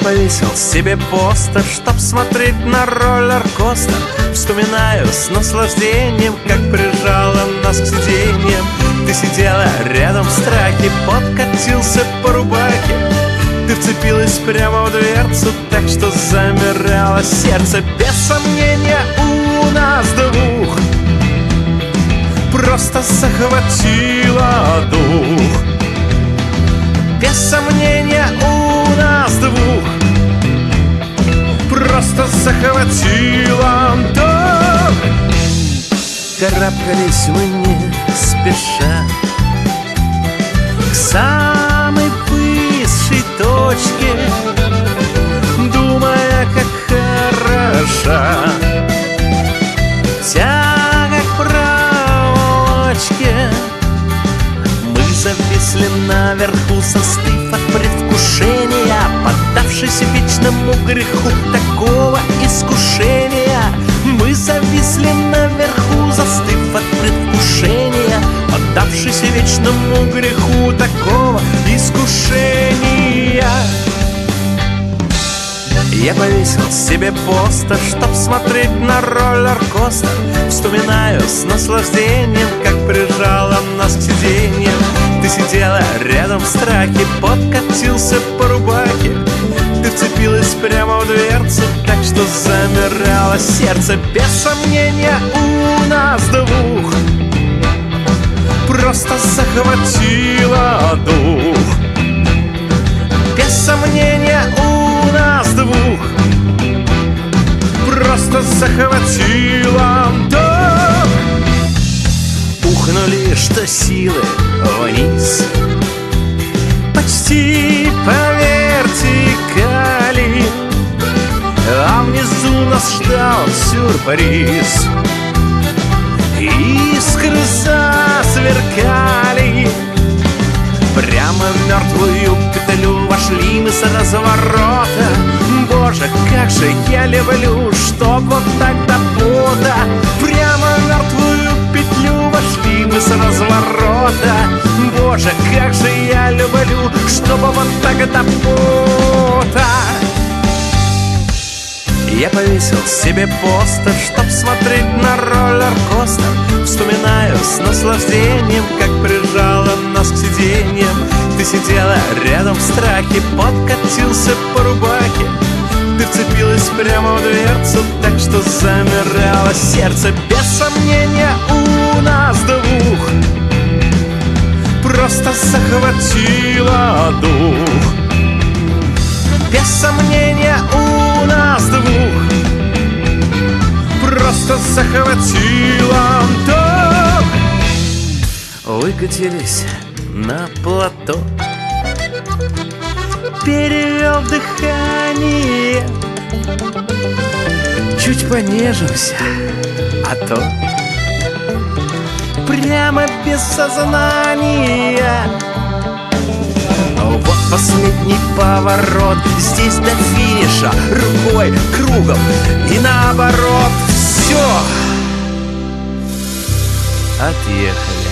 повесил себе постер, чтоб смотреть на роллер-костер. Вспоминаю с наслаждением, как прижала нас к сиденьям. Ты сидела рядом в страхе, подкатился по рубахе. Ты вцепилась прямо в дверцу, так что замирало сердце. Без сомнения у нас двух просто захватило дух. Без сомнения у нас двух просто захватило дух. Карабкались мы не спеша к самой высшей точке, думая, как хороша тяга к проволочке. Мы зависли наверху, застыв от предвкушения, поддавшись вечному греху такого искушения. Мы зависли наверху, застыв от предвкушения, поддавшись вечному греху такого искушения. Я повесил себе постер, чтоб смотреть на роллер-костер. Вспоминаю с наслаждением, как прижала нас к сиденьям. Ты сидела рядом в страхе, подкатился по рубахе. Ты вцепилась прямо в дверцу, так что замирало сердце. Без сомнения у нас двух просто захватило дух. Без сомнения у нас двух просто захватило дух. Ухнули, что силы вниз, почти по вертикали, а внизу нас ждал сюрприз. Искры засверкали, прямо в мертвую петлю вошли мы с разворота. Боже, как же я люблю, чтоб вот так до пота. Прямо в мертвую петлю вошли мы с разворота. Боже, как же я люблю, чтобы вот так до пота. Я повесил себе постер, чтоб смотреть на роллер-костер. Вспоминаю с наслаждением, как прижала нас к сиденьям. Ты сидела рядом в страхе, подкатился по рубахе. Ты вцепилась прямо в дверцу, так что замирало сердце. Без сомнения у нас двух просто захватило дух. Без сомнения у нас двух просто захватило дух. Выкатились на плато, перевел дыхание, чуть понежился, а то прямо без сознания. Вот последний поворот, здесь до финиша, рукой, кругом и наоборот. Все, отъехали.